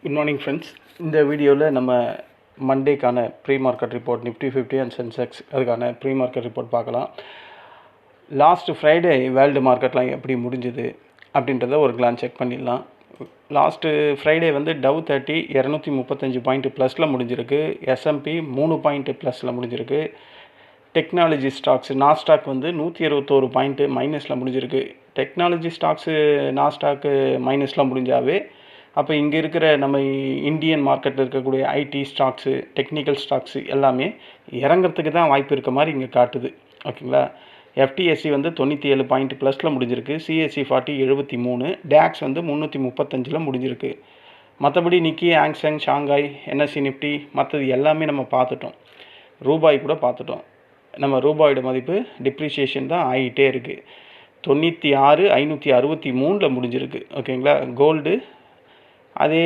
Good morning friends. இந்த வீடியோவில் நம்ம மண்டேக்கான pre market report Nifty 50 and Sensex அதுக்கான ப்ரீ மார்க்கெட் ரிப்போர்ட் பார்க்கலாம். லாஸ்ட்டு ஃப்ரைடே வேர்ல்டு மார்க்கெட்லாம் எப்படி முடிஞ்சுது அப்படின்றத ஒரு கிளான்ஸ் செக் பண்ணிடலாம். லாஸ்ட்டு ஃப்ரைடே வந்து டவ் 30 235 பாயிண்ட் ப்ளஸில் முடிஞ்சிருக்கு. S&P 3 பாயிண்ட் ப்ளஸில் முடிஞ்சிருக்கு. டெக்னாலஜி ஸ்டாக்ஸ் நாஸ்டாக் வந்து 161 பாயிண்ட்டு மைனஸில் முடிஞ்சிருக்கு. டெக்னாலஜி ஸ்டாக்ஸு நாஸ்டாக்கு மைனஸில் முடிஞ்சாவே அப்போ இங்கே இருக்கிற நம்ம இந்தியன் மார்க்கெட்டில் இருக்கக்கூடிய ஐடி ஸ்டாக்ஸு டெக்னிக்கல் ஸ்டாக்ஸு எல்லாமே இறங்கிறதுக்கு தான் வாய்ப்பு இருக்க மாதிரி இங்கே காட்டுது. ஓகேங்களா. FTSE வந்து 97 பாயிண்ட் ப்ளஸில் முடிஞ்சிருக்கு. CSE 40 73, டேக்ஸ் வந்து 335 முடிஞ்சிருக்கு. மற்றபடி நிக்கி, ஆங்சங், ஷாங்காய், NSE நிஃப்டி மற்றது எல்லாமே நம்ம பார்த்துட்டோம். ரூபாய் கூட பார்த்துட்டோம். நம்ம ரூபாயோட மதிப்பு டிப்ரிஷியேஷன் தான் ஆகிட்டே இருக்குது. 96 563 முடிஞ்சிருக்கு. ஓகேங்களா. கோல்டு அதே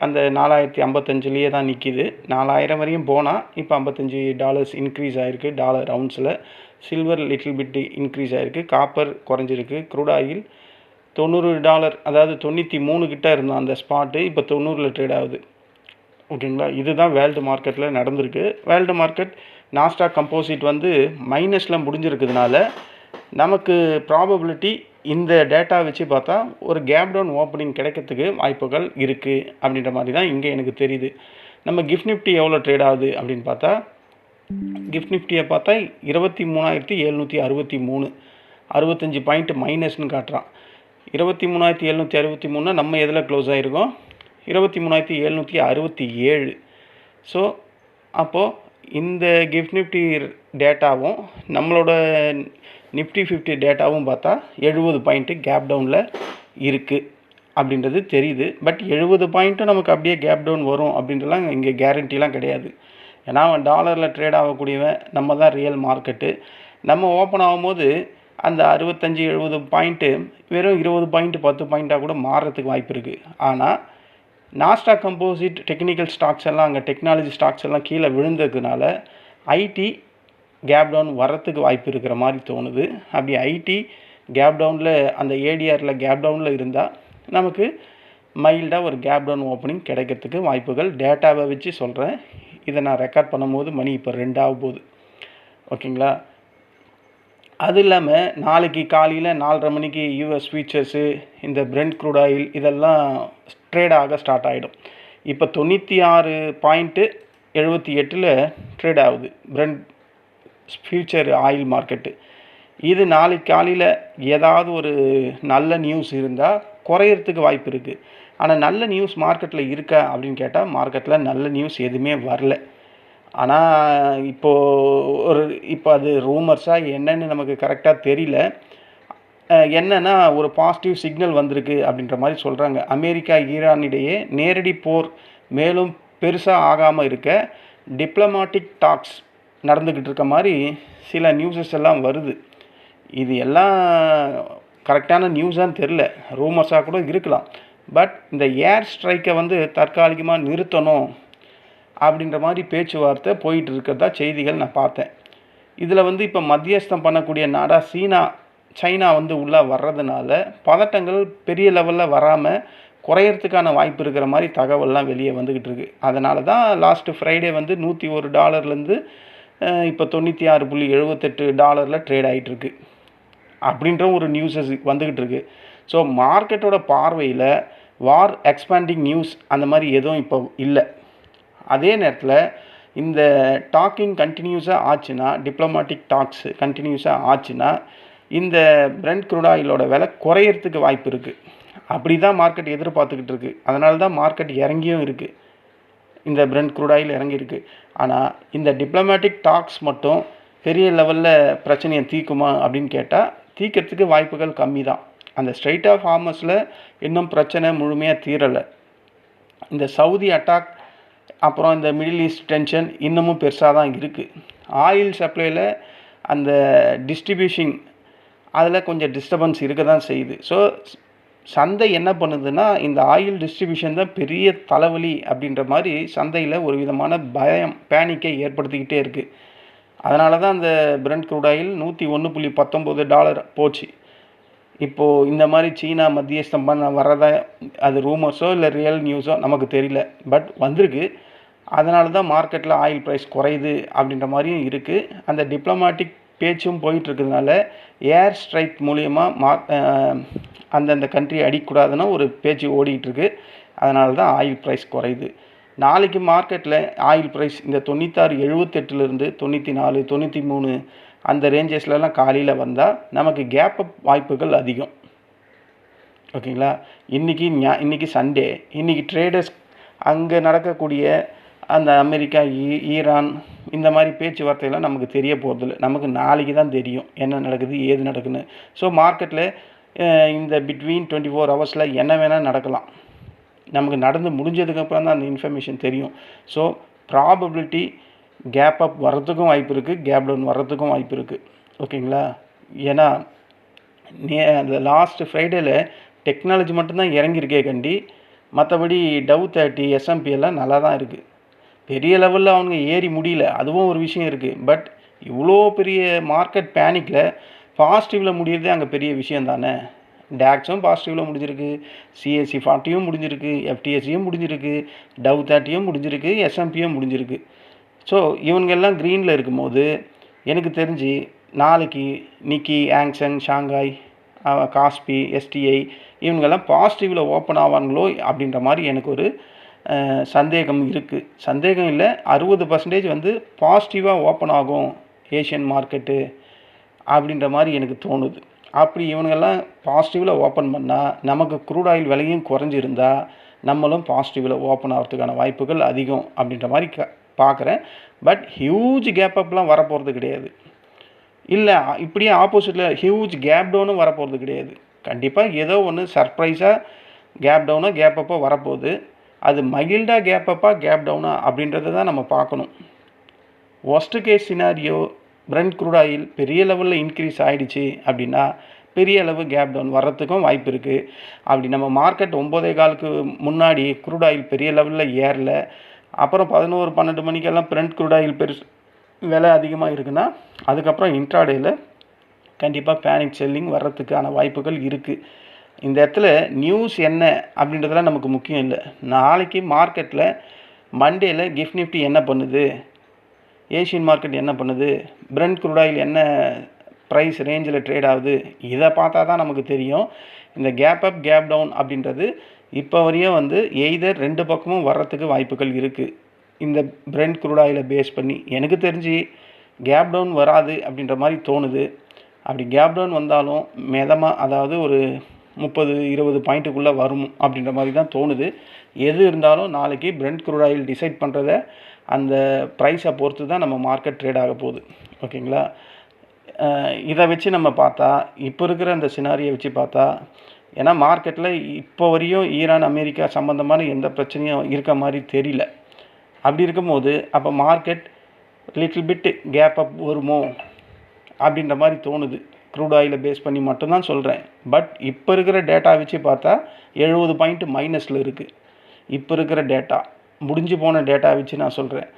அந்த 4055 தான் நிற்கிது. 4000 வரையும் போனால் இப்போ $55 இன்க்ரீஸ் ஆகிருக்கு டாலர் ரவுண்ட்ஸில். சில்வர் லிட்டில் பிட் இன்க்ரீஸ் ஆகிருக்கு. காப்பர் குறைஞ்சிருக்கு. க்ரூட் ஆயில் $90, அதாவது 93 கிட்ட இருந்தோம் அந்த ஸ்பாட்டு, இப்போ 90 ட்ரேட் ஆகுது. ஓகேங்களா. இதுதான் வேர்ல்டு மார்க்கெட்டில் நடந்திருக்கு. வேர்ல்டு மார்க்கெட் நாஸ்டாக் கம்போசிட் வந்து மைனஸில் முடிஞ்சிருக்கிறதுனால நமக்கு ப்ராபபிலிட்டி இந்த டேட்டா வச்சு பார்த்தா ஒரு கேப் டவுன் ஓப்பனிங் கிடைக்கிறதுக்கு வாய்ப்புகள் இருக்குது அப்படின்ற மாதிரி தான் இங்கே எனக்கு தெரியுது. நம்ம கிஃப்ட் நிஃப்டி எவ்வளோ ட்ரேட் ஆகுது அப்படின்னு பார்த்தா, கிஃப்ட் நிஃப்டியை பார்த்தா 23,763 65 பாயிண்ட் மைனஸ்னு காட்டுறான். 23,763 நம்ம எதில் க்ளோஸ் ஆகிருக்கோம்? 23,767. ஸோ அப்போது இந்த கிஃப்ட் நிஃப்டி டேட்டாவும் நம்மளோட நிஃப்டி 50 டேட்டாவும் பார்த்தா 70 பாயிண்ட்டு கேப் டவுனில் இருக்குது அப்படின்றது தெரியுது. பட் 70 பாயிண்ட்டும் நமக்கு அப்படியே கேப் டவுன் வரும் அப்படின்றலாம் இங்கே கேரண்டிலாம் கிடையாது. ஏன்னா அவன் டாலரில் ட்ரேட் ஆகக்கூடியவன், நம்ம தான் ரியல் மார்க்கெட்டு. நம்ம ஓப்பன் ஆகும்போது அந்த 65-70 பாயிண்ட்டு வெறும் 20 பாயிண்ட்டு 10 பாயிண்ட்டாக கூட மாறுறதுக்கு வாய்ப்பு இருக்குது. ஆனால் நாஸ்டாக் கம்போசிட் டெக்னிக்கல் ஸ்டாக்ஸ் எல்லாம் அங்கே டெக்னாலஜி ஸ்டாக்ஸ் எல்லாம் கீழே விழுந்ததுனால ஐடி கேப் டவுன் வர்றதுக்கு வாய்ப்பு இருக்கிற மாதிரி தோணுது. அப்படி ஐடி கேப் டவுனில் அந்த ஏடிஆரில் கேப் டவுனில் இருந்தால் நமக்கு மைல்டாக ஒரு கேப் டவுன் ஓப்பனிங் கிடைக்கிறதுக்கு வாய்ப்புகள் டேட்டாவை வச்சு சொல்கிறேன். இதை நான் ரெக்கார்ட் பண்ணும்போது மணி இப்போ 2 ஆக போகுது. ஓகேங்களா. அது இல்லாமல் நாளைக்கு காலையில் 4:30 மணிக்கு US ஃபியூச்சர்ஸு இந்த பிரெண்ட் க்ரூட் ஆயில் இதெல்லாம் ட்ரேட் ஆக ஸ்டார்ட் ஆகிடும். இப்போ 96.78 ட்ரேட் ஆகுது பிரெண்ட் ஃபியூச்சர் ஆயில் மார்க்கெட்டு. இது நாளைக்கு காலையில் ஏதாவது ஒரு நல்ல நியூஸ் இருந்தால் குறையிறதுக்கு வாய்ப்பு இருக்குது. ஆனால் நல்ல நியூஸ் மார்க்கெட்டில் இருக்கா அப்படின்னு கேட்டால் மார்க்கெட்டில் நல்ல நியூஸ் எதுவுமே வரல. ஆனால் இப்போ அது ரூமர்ஸாக என்னன்னு நமக்கு கரெக்டாக தெரியல. என்னென்னா ஒரு பாசிட்டிவ் சிக்னல் வந்திருக்கு அப்படின்ற மாதிரி சொல்கிறாங்க. அமெரிக்கா ஈரான் இடையே நேரடி போர் மேலும் பெருசாக ஆகாமல் இருக்க டிப்ளமாட்டிக் டாக்ஸ் நடந்துக்கிட்டு இருக்க மாதிரி சில நியூஸஸ் எல்லாம் வருது. இது எல்லாம் கரெக்டான நியூஸான்னு தெரில, ரூமர்ஸாக கூட இருக்கலாம். பட் இந்த ஏர் ஸ்ட்ரைக்கை வந்து தற்காலிகமாக நிறுத்தணும் அப்படின்ற மாதிரி பேச்சுவார்த்தை போயிட்டு இருக்கிறதா செய்திகள் நான் பார்த்தேன். இதில் வந்து இப்போ மத்தியஸ்தம் பண்ணக்கூடிய நாடாக சைனா வந்து உள்ளே வர்றதுனால பதட்டங்கள் பெரிய லெவலில் வராமல் குறையறதுக்கான வாய்ப்பு இருக்கிற மாதிரி தகவல்லாம் வெளியே வந்துக்கிட்டு இருக்குது. அதனால தான் லாஸ்ட்டு ஃப்ரைடே வந்து $101 இப்போ $96.78 ட்ரேட் ஆகிட்டுருக்கு அப்படின்ற ஒரு நியூஸஸ் வந்துக்கிட்டு இருக்குது. ஸோ மார்க்கெட்டோட பார்வையில் வார் எக்ஸ்பேண்டிங் நியூஸ் அந்த மாதிரி எதுவும் இப்போ இல்லை. அதே நேரத்தில் இந்த டாக்கிங் கண்டினியூஸாக ஆச்சுன்னா, டிப்ளமாட்டிக் டாக்ஸ் கண்டினியூஸாக ஆச்சுன்னா இந்த பிரெண்ட் க்ரூட் ஆயிலோட விலை குறையிறதுக்கு வாய்ப்பு இருக்குது. அப்படி தான் மார்க்கெட் எதிர்பார்த்துக்கிட்டு இருக்குது. அதனால தான் மார்க்கெட் இறங்கியும் இருக்குது. இந்த பிரெண்ட் க்ரூட் ஆயில் இறங்கியிருக்கு. ஆனால் இந்த டிப்ளமேட்டிக் டாக்ஸ் மட்டும் பெரிய லெவலில் பிரச்சனையை தீர்க்குமா அப்படின்னு கேட்டால் தீர்க்கறதுக்கு வாய்ப்புகள் கம்மி தான். அந்த ஸ்ட்ரைட் ஆஃப் ஹார்மஸில் இன்னும் பிரச்சனை முழுமையாக தீரலை. இந்த சவுதி அட்டாக் அப்புறம் இந்த மிடில் ஈஸ்ட் டென்ஷன் இன்னமும் பெருசாக தான் இருக்குது. ஆயில் சப்ளையில் அந்த டிஸ்ட்ரிபியூஷன் அதில் கொஞ்சம் டிஸ்டர்பன்ஸ் இருக்க தான் செய்யுது. ஸோ சந்தை என்ன பண்ணுதுன்னா இந்த ஆயில் டிஸ்ட்ரிபியூஷன் தான் பெரிய தலைவலி அப்படின்ற மாதிரி சந்தையில் ஒரு விதமான பயம் பேனிக்கை ஏற்படுத்திக்கிட்டே இருக்குது. அதனால தான் அந்த பிரெண்ட் க்ரூட் ஆயில் $101.19 போச்சு. இப்போது இந்த மாதிரி சீனா மத்தியஸ்தம் பண்ண வர்றதா அது ரூமர்ஸோ இல்லை ரியல் நியூஸோ நமக்கு தெரியல, பட் வந்திருக்கு. அதனால தான் மார்க்கெட்டில் ஆயில் ப்ரைஸ் குறையுது அப்படின்ற மாதிரியும் இருக்குது. அந்த டிப்ளமேட்டிக் பேச்சும் போயிட்டுருக்கிறதுனால ஏர் ஸ்ட்ரைக் மூலியமாக அந்தந்த கண்ட்ரி அடிக்கக்கூடாதுன்னு ஒரு பேச்சு ஓடிட்டுருக்கு. அதனால தான் ஆயில் ப்ரைஸ் குறையுது. நாளைக்கு மார்க்கெட்டில் ஆயில் ப்ரைஸ் இந்த 96, 78லேருந்து 94, 93 அந்த ரேஞ்சஸ்லலாம் காலையில் வந்தால் நமக்கு கேப் அப் வாய்ப்புகள் அதிகம். ஓகேங்களா? இன்றைக்கி சண்டே. இன்றைக்கி ட்ரேடர்ஸ் அங்கே நடக்கக்கூடிய அந்த அமெரிக்கா, ஈரான் இந்த மாதிரி பேச்சுவார்த்தையெல்லாம் நமக்கு தெரிய போகிறதில்ல. நமக்கு நாளைக்கு தான் தெரியும் என்ன நடக்குது, ஏது நடக்குதுன்னு. ஸோ மார்க்கெட்டில் இந்த பிட்வீன் 24 ஹவர்ஸில் என்ன வேணால் நடக்கலாம். நமக்கு நடந்து முடிஞ்சதுக்கப்புறம் தான் அந்த இன்ஃபர்மேஷன் தெரியும். ஸோ ப்ராபபிலிட்டி கேப் அப் வர்றதுக்கும் வாய்ப்பு இருக்குது, கேப் டவுன் வர்றதுக்கும் வாய்ப்பு இருக்குது. ஓகேங்களா? ஏன்னா அந்த லாஸ்ட் ஃப்ரைடேல டெக்னாலஜி மட்டும்தான் இறங்கியிருக்கே கண்டி, மற்றபடி டவ் 30, S&P எல்லாம் நல்லா தான் இருக்குது. பெரிய லெவலில் அவங்க ஏறி முடியல, அதுவும் ஒரு விஷயம் இருக்குது. பட் இவ்வளோ பெரிய மார்க்கெட் பேனிக்கில் பாசிட்டிவில் முடியறதே அங்கே பெரிய விஷயம் தானே. டேக்ஸும் பாசிட்டிவில் முடிஞ்சிருக்கு, CAC 40யும் முடிஞ்சிருக்கு, FTSEயும் முடிஞ்சிருக்கு, டவ் 30யும் முடிஞ்சிருக்கு, S&Pயும் முடிஞ்சிருக்கு. ஸோ இவங்கெல்லாம் க்ரீனில் இருக்கும்போது எனக்கு தெரிஞ்சு நாளைக்கு நிக்கி, ஆங்சங், ஷாங்காய், காஸ்பி, STI இவங்கெல்லாம் பாசிட்டிவில் ஓப்பன் ஆவாங்களோ அப்படின்ற மாதிரி எனக்கு ஒரு சந்தேகம் இருக்குது. சந்தேகம் இல்லை, 60% வந்து பாசிட்டிவாக ஓப்பன் ஆகும் ஏஷியன் மார்க்கெட்டு அப்படின்ற மாதிரி எனக்கு தோணுது. அப்படி இவங்கெல்லாம் பாசிட்டிவில் ஓப்பன் பண்ணால் நமக்கு க்ரூட் ஆயில் விலையும் குறைஞ்சிருந்தா நம்மளும் பாசிட்டிவில் ஓப்பன் ஆகிறதுக்கான வாய்ப்புகள் அதிகம் அப்படின்ற மாதிரி பார்க்குறேன். பட் ஹியூஜ் கேப் அப்லாம் வரப்போகிறது கிடையாது. இல்லை இப்படியே ஆப்போசிட்டில் ஹியூஜ் கேப் டவுனும் வரப்போகிறது கிடையாது. கண்டிப்பாக ஏதோ ஒன்று சர்ப்ரைஸாக கேப் டவுனோ கேப் அப்போ வரப்போகுது. அது மைல்டாக கேப் அப்பா கேப் டவுனா அப்படின்றத தான் நம்ம பார்க்கணும். Worst case scenario Brent crude oil பெரிய லெவலில் இன்க்ரீஸ் ஆகிடுச்சு அப்படின்னா பெரிய அளவு கேப் டவுன் வர்றதுக்கும் வாய்ப்பு இருக்குது. அப்படி நம்ம மார்க்கெட் 9:15க்கு முன்னாடி க்ரூட் ஆயில் பெரிய லெவலில் ஏறல, அப்புறம் 11, 12 மணிக்கெல்லாம் பிரெண்ட் க்ரூட் ஆயில் விலை அதிகமாக இருக்குன்னா அதுக்கப்புறம் இன்ட்ராடேயில் கண்டிப்பாக பேனிக் செல்லிங் வர்றதுக்கான வாய்ப்புகள் இருக்குது. இந்த இடத்துல நியூஸ் என்ன அப்படின்றதெல்லாம் நமக்கு முக்கியம் இல்லை. நாளைக்கு மார்க்கெட்டில் மண்டேயில் கிஃப்ட் நிஃப்டி என்ன பண்ணுது, ஏஷியன் மார்க்கெட் என்ன பண்ணுது, பிரெண்ட் க்ரூட் ஆயில் என்ன ப்ரைஸ் ரேஞ்சில் ட்ரேட் ஆகுது, இதை பார்த்தா தான் நமக்கு தெரியும். இந்த கேப் அப் கேப் டவுன் அப்படின்றது இப்போ வரையும் வந்து எய்தர் 2 பக்கமும் வர்றதுக்கு வாய்ப்புகள் இருக்குது. இந்த பிரெண்ட் க்ரூட் ஆயிலை பேஸ் பண்ணி எனக்கு தெரிஞ்சு கேப் டவுன் வராது அப்படின்ற மாதிரி தோணுது. அப்படி கேப் டவுன் வந்தாலும் மிதமாக, அதாவது ஒரு 30-20 பாயிண்ட்டுக்குள்ளே வரும் அப்படின்ற மாதிரி தான் தோணுது. எது இருந்தாலும் நாளைக்கு பிரெண்ட் க்ரூட் ஆயில் டிசைட் பண்ணுறத அந்த ப்ரைஸை பொறுத்து தான் நம்ம மார்க்கெட் ட்ரேட் ஆக போகுது. ஓகேங்களா? இதை வச்சு நம்ம பார்த்தா, இப்போ இருக்கிற அந்த சினாரியை வச்சு பார்த்தா, ஏன்னா மார்க்கெட்டில் இப்போ வரையும் ஈரான், அமெரிக்கா சம்மந்தமான எந்த பிரச்சனையும் இருக்க மாதிரி தெரியல. அப்படி இருக்கும்போது அப்போ market little bit gap up வருமோ அப்படின்ற மாதிரி தோணுது. க்ரூட் ஆயிலை பேஸ் பண்ணி மட்டும்தான் சொல்கிறேன். பட் இப்போ இருக்கிற டேட்டா வச்சு பார்த்தா 70 பாயிண்ட் மைனஸில் இருக்குது. இப்போ இருக்கிற டேட்டா முடிஞ்சு போன டேட்டா வச்சு நான் சொல்கிறேன்.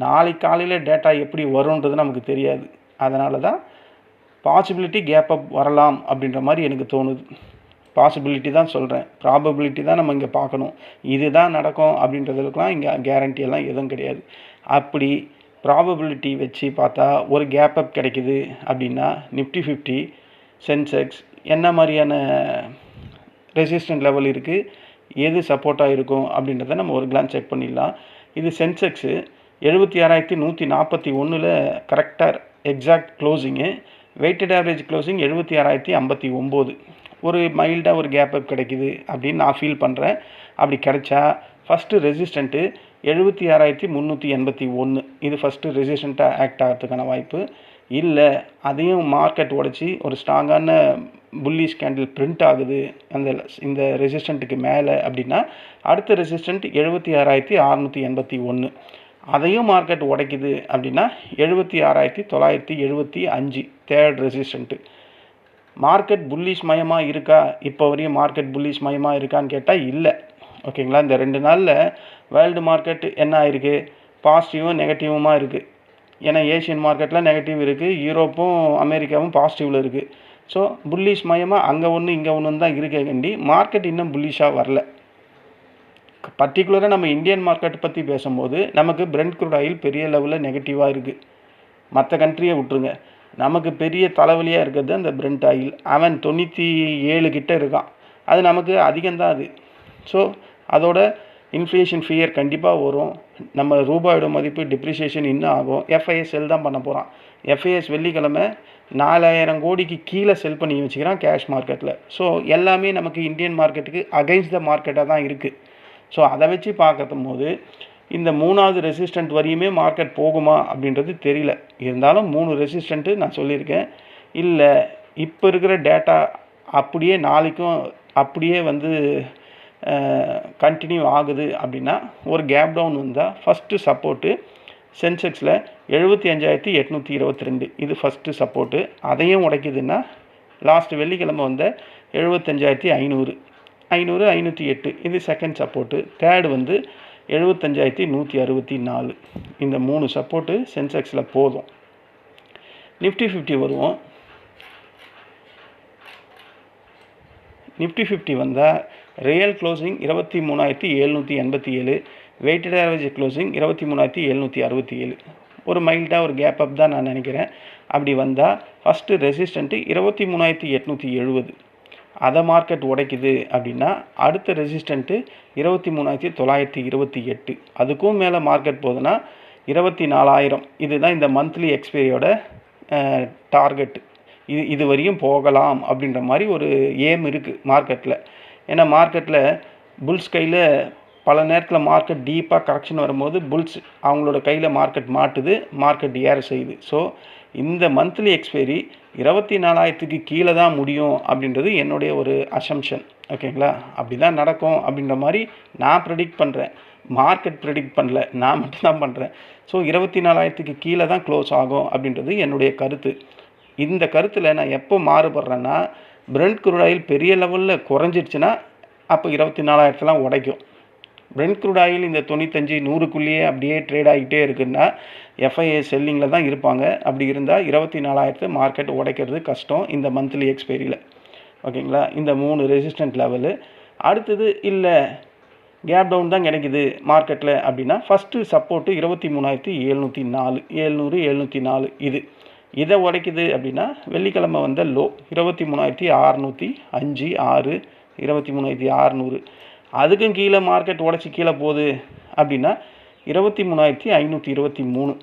நாளைக்கு காலையில் டேட்டா எப்படி வரும்ன்றது நமக்கு தெரியாது. அதனால தான் பாசிபிலிட்டி கேப் அப் வரலாம் அப்படின்ற மாதிரி எனக்கு தோணுது. பாசிபிலிட்டி தான் சொல்கிறேன், ப்ராபபிலிட்டி தான் நம்ம இங்கே பார்க்கணும். இதுதான் நடக்கும் அப்படின்றதுக்கெலாம் இங்கே கேரண்டியெல்லாம் எதுவும் கிடையாது. அப்படி ப்ராபபிலிட்டி வச்சு பார்த்தா ஒரு கேப் அப் கிடைக்குது அப்படின்னா நிஃப்டி 50, சென்செக்ஸ் என்ன மாதிரியான ரெசிஸ்டன்ட் லெவல் இருக்குது, எது சப்போர்ட்டாக இருக்கும் அப்படின்றத நம்ம ஒரு கிளான்ஸ் செக் பண்ணிடலாம். இது சென்செக்ஸு 76,141 கரெக்டாக exact closing. Weighted average closing 76,059. ஒரு மைல்டாக ஒரு கேப் அப் கிடைக்குது அப்படின்னு நான் ஃபீல் பண்ணுறேன். அப்படி கிடைச்சா ஃபஸ்ட்டு ரெசிஸ்டண்ட்டு 76,381. இது ஃபஸ்ட்டு ரெசிஸ்டண்ட்டாக ஆக்ட் ஆகிறதுக்கான வாய்ப்பு இல்லை. அதையும் மார்க்கெட் உடச்சி ஒரு ஸ்ட்ராங்கான புல்லிஷ் கேண்டில் பிரிண்ட் ஆகுது இந்த ரெசிஸ்டண்ட்டுக்கு மேலே அப்படின்னா அடுத்த ரெசிஸ்டண்ட் 76,681. அதையும் மார்க்கெட் உடைக்குது அப்படின்னா 76,975 தேர்ட் ரெசிஸ்டண்ட்டு. மார்க்கெட் புல்லிஷ் மயமாக இருக்கா, இப்போ வரையும் மார்க்கெட் புல்லிஷ் மயமாக இருக்கான்னு கேட்டால் இல்லை. ஓகேங்களா? இந்த 2 நாளில் வேர்ல்டு மார்க்கெட் என்ன ஆயிருக்கு, பாசிட்டிவும் நெகட்டிவுமாக இருக்குது. ஏன்னா ஏஷியன் மார்க்கெட்டில் நெகட்டிவ் இருக்குது, யூரோப்பும் அமெரிக்காவும் பாசிட்டிவில் இருக்குது. ஸோ புல்லிஷ் மயமாக அங்கே ஒன்று இங்கே ஒன்று தான் இருக்கே கண்டி மார்க்கெட் இன்னும் புல்லிஷாக வரல. பர்டிகுலராக நம்ம இந்தியன் மார்க்கெட் பற்றி பேசும்போது நமக்கு பிரெண்ட் க்ரூட் ஆயில் பெரிய லெவலில் நெகட்டிவாக இருக்குது. மற்ற கண்ட்ரியை விட்டுருங்க, நமக்கு பெரிய தலைவலியாக இருக்கிறது அந்த பிரெண்ட் ஆயில். அவன் 97 கிட்ட இருக்கான், அது நமக்கு அதிகம்தான் அது. ஸோ அதோட இன்ஃப்ளேஷன் ஃபியர் கண்டிப்பாக வரும். நம்ம ரூபாயோட மதிப்பு டிப்ரிசியேஷன் இன்னும் ஆகும். எஃப்ஐஎஸ் செல் தான் பண்ண போகிறான். எஃப்ஐஎஸ் வெள்ளிக்கிழமை 4000 கோடிக்கு கீழே செல் பண்ணி வச்சுக்கிறான் கேஷ் மார்க்கெட்டில். ஸோ எல்லாமே நமக்கு இந்தியன் மார்க்கெட்டுக்கு அகைன்ஸ்ட் த மார்க்கெட்டாக தான் இருக்குது. ஸோ அதை வச்சு பார்க்கும் போது இந்த 3வது ரெசிஸ்டண்ட் வரையுமே மார்க்கெட் போகுமா அப்படின்றது தெரியல. இருந்தாலும் 3 ரெசிஸ்டண்ட்டு நான் சொல்லியிருக்கேன். இல்லை இப்போ இருக்கிற டேட்டா அப்படியே நாளைக்கும் அப்படியே கண்டினியூ ஆகுது அப்படின்னா ஒரு கேப் டவுன் வந்தால் ஃபஸ்ட்டு சப்போர்ட்டு சென்செக்ஸில் 75,822 இது ஃபஸ்ட்டு சப்போர்ட்டு. அதையும் உடைக்குதுன்னா லாஸ்ட் வெள்ளிக்கிழமை வந்த 75,500 508 இது செகண்ட் சப்போர்ட்டு. தேர்டு 75,164 இந்த 3 சப்போர்ட்டு சென்செக்ஸில் போதும். நிஃப்டி 50 வருவோம். நிஃப்டி 50 வந்தால் real closing 23,787, weighted average closing 23,767. ஒரு மைல்டாக ஒரு கேப் அப் தான் நான் நினைக்கிறேன். அப்படி வந்தால் ஃபஸ்ட்டு ரெசிஸ்டண்ட்டு 23,870, அதை மார்க்கெட் உடைக்குது அப்படின்னா அடுத்த ரெசிஸ்டண்ட்டு 23,928. அதுக்கும் மேலே மார்க்கெட் போகுதுன்னா 24,000. இதுதான் இந்த மந்த்லி எக்ஸ்பைரியோட டார்கெட். இது வரையும் போகலாம் அப்படின்ற மாதிரி ஒரு ஏம் இருக்குது மார்க்கெட்டில். ஏன்னா மார்க்கெட்டில் புல்ஸ் கையில் பல நேரத்தில் மார்க்கெட் டீப்பாக கரெக்ஷன் வரும்போது புல்ஸ் அவங்களோட கையில் மார்க்கெட் மாட்டுது, மார்க்கெட் ஏற செய்யுது. ஸோ இந்த மந்த்லி எக்ஸ்பைரி 24,000க்கு கீழே தான் முடியும் அப்படின்றது என்னுடைய ஒரு அசம்ஷன். ஓகேங்களா? அப்படி தான் நடக்கும் அப்படின்ற மாதிரி நான் ப்ரெடிக்ட் பண்ணுறேன். மார்க்கெட் ப்ரெடிக்ட் பண்ணல, நான் மட்டும்தான் பண்ணுறேன். ஸோ 24,000க்கு கீழே தான் க்ளோஸ் ஆகும் அப்படின்றது என்னுடைய கருத்து. இந்த கருத்தில் நான் எப்போ மாறுபடுறேன்னா, பிரெண்ட் க்ரூட் ஆயில் பெரிய லெவலில் குறைஞ்சிடுச்சுன்னா அப்போ 24,000 உடைக்கும். பிரெண்ட் க்ரூட் ஆயில் இந்த 95, 100க்குள்ளேயே அப்படியே ட்ரேட் ஆகிட்டே இருக்குன்னா எஃப்ஐஏ செல்லிங்கில் தான் இருப்பாங்க. அப்படி இருந்தால் 24,000 மார்க்கெட் உடைக்கிறது கஷ்டம் இந்த மந்த்லி எக்ஸ்பைரியில். ஓகேங்களா? இந்த 3 ரெசிஸ்டன்ட் லெவலு. அடுத்தது இல்லை கேப் டவுன் தான் கிடைக்குது மார்க்கெட்டில் அப்படின்னா ஃபஸ்ட்டு சப்போர்ட்டு 23,704, 704 இதை உடைக்குது அப்படின்னா வெள்ளிக்கிழமை வந்த லோ 23,605, 6, 23,600. அதுக்கும் கீழே மார்க்கெட் உடச்சி கீழே போகுது அப்படின்னா 23,523.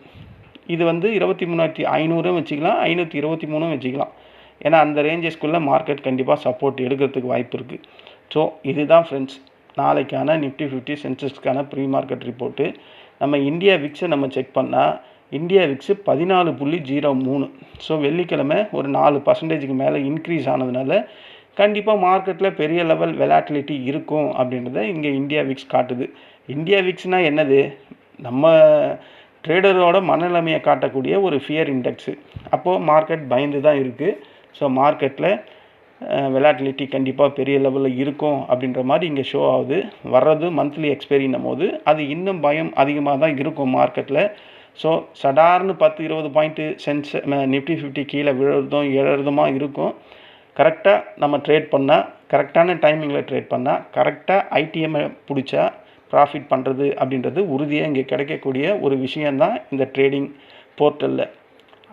இது 23,500 வச்சுக்கலாம், 523 வச்சுக்கலாம். ஏன்னா அந்த ரேஞ்சஸ்க்குள்ளே மார்க்கெட் கண்டிப்பாக சப்போர்ட் எடுக்கிறதுக்கு வாய்ப்பு இருக்குது. ஸோ இதுதான் ஃப்ரெண்ட்ஸ் நாளைக்கான நிஃப்டி 50 சென்சஸ்க்கான ப்ரீ மார்க்கெட் ரிப்போர்ட்டு. நம்ம இந்தியா விக்ஸை நம்ம செக் பண்ணால் இந்தியா விக்ஸு 14.03. ஸோ வெள்ளிக்கிழமை ஒரு 4% மேலே இன்க்ரீஸ் ஆனதுனால கண்டிப்பாக மார்க்கெட்டில் பெரிய லெவல் வெலாட்டிலிட்டி இருக்கும் அப்படின்றத இங்கே இந்தியா விக்ஸ் காட்டுது. இந்தியா விக்ஸ்னால் என்னது? நம்ம ட்ரேடரோட மனநிலைமையை காட்டக்கூடிய ஒரு ஃபியர் இண்டெக்ஸு. அப்போது மார்க்கெட் பயந்து தான் இருக்குது. ஸோ மார்க்கெட்டில் வெலாட்டிலிட்டி கண்டிப்பாக பெரிய லெவலில் இருக்கும் அப்படின்ற மாதிரி இங்கே ஷோ ஆகுது. வர்றது மந்த்லி எக்ஸ்பைரின்னும் போது அது இன்னும் பயம் அதிகமாக தான் இருக்கும் மார்க்கெட்டில். ஸோ சடார்னு 10-20 பாயிண்ட்டு நிஃப்டி 50 கீழே விழுறதும் எழறதுமா இருக்கும். கரெக்டாக நம்ம ட்ரேட் பண்ணால், கரெக்டான டைமிங்கில் ட்ரேட் பண்ணால், கரெக்டாக ஐடிஎம்மை பிடிச்சா ப்ராஃபிட் பண்ணுறது அப்படின்றது உறுதியாக இங்கே கிடைக்கக்கூடிய ஒரு விஷயந்தான் இந்த ட்ரேடிங் போர்ட்டலில்.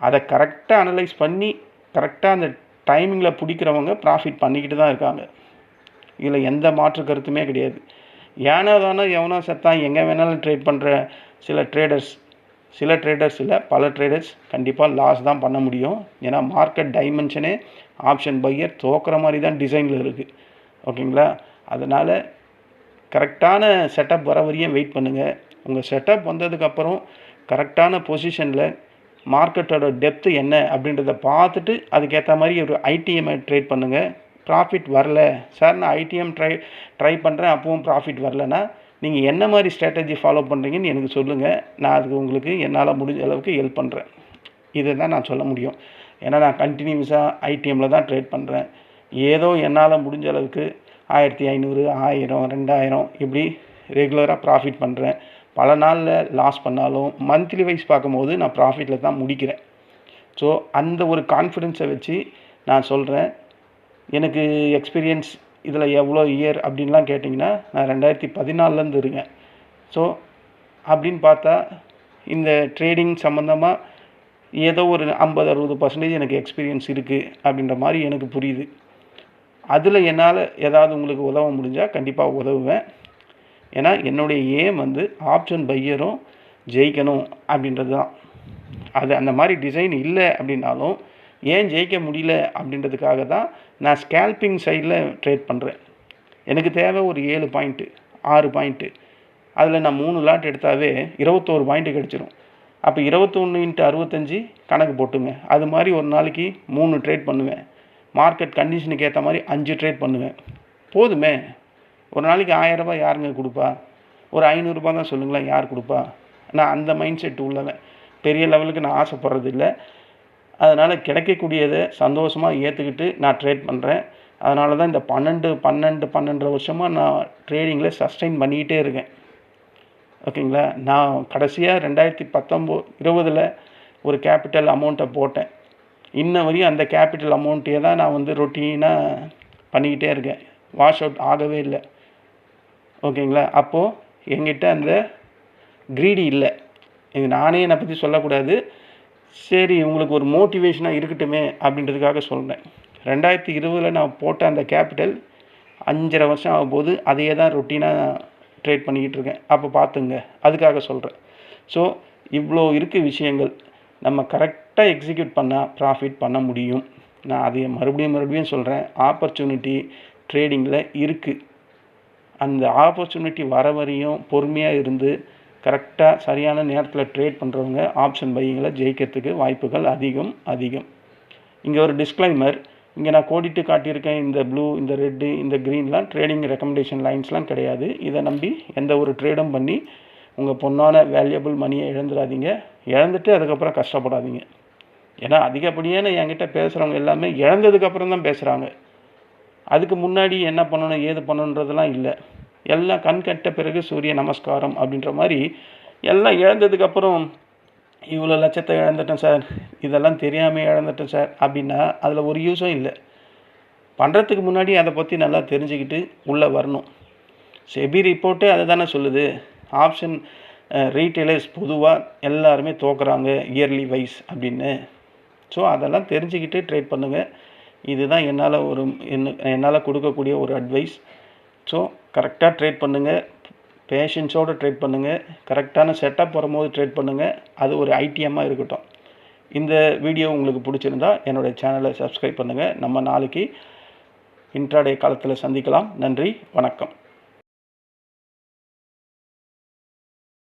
அதை கரெக்டாக அனலைஸ் பண்ணி கரெக்டாக அந்த டைமிங்கில் பிடிக்கிறவங்க ப்ராஃபிட் பண்ணிக்கிட்டு தான் இருக்காங்க. இதில் எந்த மாற்று கருத்துமே கிடையாது. ஏனோ தானோ எவனோ செத்தான் எங்கே வேணாலும் ட்ரேட் பண்ணுற சில ட்ரேடர்ஸ் இல்லை, பல ட்ரேடர்ஸ் கண்டிப்பாக லாஸ் தான் பண்ண முடியும். ஏன்னா மார்க்கெட் டைமென்ஷனே ஆப்ஷன் பையர் தோக்குற மாதிரி தான் டிசைனில் இருக்குது. ஓகேங்களா? அதனால் கரெக்டான செட்டப் வர வரையும் வெயிட் பண்ணுங்கள். உங்கள் செட்டப் வந்ததுக்கப்புறம் கரெக்டான பொசிஷனில் மார்க்கெட்டோட டெப்த்து என்ன அப்படின்றத பார்த்துட்டு அதுக்கேற்ற மாதிரி ஒரு ஐடிஎம்மை ட்ரேட் பண்ணுங்கள். ப்ராஃபிட் வரல சார், நான் ஐடிஎம் ட்ரை பண்ணுறேன் அப்பவும் ப்ராஃபிட் வரலன்னா நீங்கள் என்ன மாதிரி ஸ்ட்ராட்டஜி ஃபாலோ பண்ணுறீங்கன்னு எனக்கு சொல்லுங்கள். நான் அதுக்கு உங்களுக்கு என்னால் முடிஞ்ச அளவுக்கு ஹெல்ப் பண்ணுறேன். இதை தான் நான் சொல்ல முடியும். ஏன்னா நான் கண்டினியூஸாக ஐடிஎம்மில் தான் ட்ரேட் பண்ணுறேன். ஏதோ என்னால் முடிஞ்ச அளவுக்கு 1,500, 1000, 2000 இப்படி ரெகுலராக ப்ராஃபிட் பண்ணுறேன். பல நாளில் லாஸ் பண்ணாலும் மந்த்லி வைஸ் பார்க்கும்போது நான் ப்ராஃபிட்டில் தான் முடிக்கிறேன். ஸோ அந்த ஒரு கான்ஃபிடென்ஸை வச்சு நான் சொல்கிறேன். எனக்கு எக்ஸ்பீரியன்ஸ் இதில் எவ்வளோ இயர் அப்படின்லாம் கேட்டிங்கன்னா, நான் 2014லேருந்து இருக்கேன். ஸோ அப்படின்னு பார்த்தா இந்த ட்ரேடிங் சம்மந்தமாக ஏதோ ஒரு 50-60% எனக்கு எக்ஸ்பீரியன்ஸ் இருக்குது அப்படின்ற மாதிரி எனக்கு புரியுது. அதில் என்னால் ஏதாவது உங்களுக்கு உதவ முடிஞ்சால் கண்டிப்பாக உதவுவேன். ஏன்னா என்னுடைய ஏம் வந்து ஆப்ஷன் பையரும் ஜெயிக்கணும் அப்படின்றது தான். அது அந்த மாதிரி டிசைன் இல்லை அப்படின்னாலும் ஏன் ஜெயிக்க முடியல அப்படின்றதுக்காக தான் நான் ஸ்கேல்பிங் சைடில் ட்ரேட் பண்ணுறேன். எனக்கு தேவை ஒரு 7 பாயிண்ட்டு 6 பாயிண்ட்டு. அதில் நான் 3 லாட் எடுத்தாவே 21 பாயிண்ட்டு கிடச்சிரும். அப்போ 21 × 65 கணக்கு போட்டுங்க. அது மாதிரி ஒரு நாளைக்கு 3 ட்ரேட் பண்ணுவேன். மார்க்கெட் கண்டிஷனுக்கு ஏற்ற மாதிரி 5 ட்ரேட் பண்ணுவேன். போதுமே. ஒரு நாளைக்கு 1000 ரூபாய் யாருங்க கொடுப்பா? ஒரு 500 ரூபாய் தான் சொல்லுங்களேன், யார் கொடுப்பா? நான் அந்த மைண்ட் செட் உள்ளவன். பெரிய லெவலுக்கு நான் ஆசைப்படுறது இல்லை. அதனால் கிடைக்கக்கூடியதை சந்தோஷமாக ஏற்றுக்கிட்டு நான் ட்ரேட் பண்ணுறேன். அதனால தான் இந்த 12 வருஷமாக நான் ட்ரேடிங்கில் சஸ்டெயின் பண்ணிக்கிட்டே இருக்கேன். ஓகேங்களா? நான் கடைசியாக 2019-20 ஒரு கேபிட்டல் அமௌண்ட்டை போட்டேன். இன்ன வரையும் அந்த கேபிட்டல் அமௌண்ட்டையே தான் நான் வந்து ரொட்டீனாக பண்ணிக்கிட்டே இருக்கேன். வாஷ் அவுட் ஆகவே இல்லை. ஓகேங்களா? அப்போது என்கிட்ட அந்த க்ரீடி இல்லை. நானே என்னை பற்றி சொல்லக்கூடாது. சரி, உங்களுக்கு ஒரு மோட்டிவேஷனாக இருக்கட்டுமே அப்படின்றதுக்காக சொல்கிறேன். 2020 நான் போட்ட அந்த கேபிட்டல் 5.5 வருஷம் ஆகும்போது அதையே தான் ரொட்டீனாக ட்ரேட் பண்ணிக்கிட்டு இருக்கேன். அப்போ பார்த்துங்க, அதுக்காக சொல்கிறேன். ஸோ இவ்வளோ இருக்குது விஷயங்கள். நம்ம கரெக்டாக எக்ஸிக்யூட் பண்ணால் ப்ராஃபிட் பண்ண முடியும். நான் அதை மறுபடியும் சொல்கிறேன். ஆப்பர்ச்சுனிட்டி ட்ரேடிங்கில் இருக்குது. அந்த ஆப்பர்ச்சுனிட்டி வர வரையும் பொறுமையாக இருந்து கரெக்டாக சரியான நேரத்தில் ட்ரேட் பண்ணுறவங்க ஆப்ஷன் பையிங்கில் ஜெயிக்கிறதுக்கு வாய்ப்புகள் அதிகம். இங்கே ஒரு டிஸ்க்ளைமர். இங்கே நான் கோடிட்டு காட்டியிருக்கேன். இந்த ப்ளூ, இந்த ரெட்டு, இந்த க்ரீன்லாம் ட்ரேடிங் ரெக்கமெண்டேஷன் லைன்ஸ்லாம் கிடையாது. இதை நம்பி எந்த ஒரு ட்ரேடும் பண்ணி உங்கள் பொண்ணான வேல்யூபிள் மணியை இழந்துடாதீங்க. இழந்துட்டு அதுக்கப்புறம் கஷ்டப்படாதீங்க. ஏன்னா அதிகப்படியான என்கிட்ட பேசுகிறவங்க எல்லாமே இழந்ததுக்கப்புறம் தான் பேசுகிறாங்க. அதுக்கு முன்னாடி என்ன பண்ணணும், ஏது பண்ணணுன்றதெல்லாம் இல்லை. எல்லாம் கண் கட்ட பிறகு சூரிய நமஸ்காரம் அப்படின்ற மாதிரி எல்லாம் இழந்ததுக்கப்புறம் இவ்வளோ லட்சத்தை இழந்துட்டேன் சார், இதெல்லாம் தெரியாமல் இழந்துட்டேன் சார் அப்படின்னா அதில் ஒரு யூஸும் இல்லை. பண்ணுறதுக்கு முன்னாடி அதை பற்றி நல்லா தெரிஞ்சுக்கிட்டு உள்ளே வரணும். செபி ரிப்போர்ட்டே அதை தானே சொல்லுது. ஆப்ஷன் ரீட்டெயிலர்ஸ் பொதுவாக எல்லாருமே தோக்குறாங்க இயர்லி வைஸ் அப்படின்னு. ஸோ அதெல்லாம் தெரிஞ்சுக்கிட்டு ட்ரேட் பண்ணுங்கள். இதுதான் என்னால் கொடுக்கக்கூடிய ஒரு அட்வைஸ். ஸோ கரெக்டாக ட்ரேட் பண்ணுங்கள். பேஷன்ஸோடு ட்ரேட் பண்ணுங்கள். கரெக்டான செட்டப் வரும்போது ட்ரேட் பண்ணுங்கள். அது ஒரு ஐடிஎம்மாக இருக்கட்டும். இந்த வீடியோ உங்களுக்கு பிடிச்சிருந்தா என்னுடைய சேனலை சப்ஸ்கிரைப் பண்ணுங்கள். நம்ம நாளைக்கு இன்ட்ராடே காலத்தில் சந்திக்கலாம். நன்றி, வணக்கம்.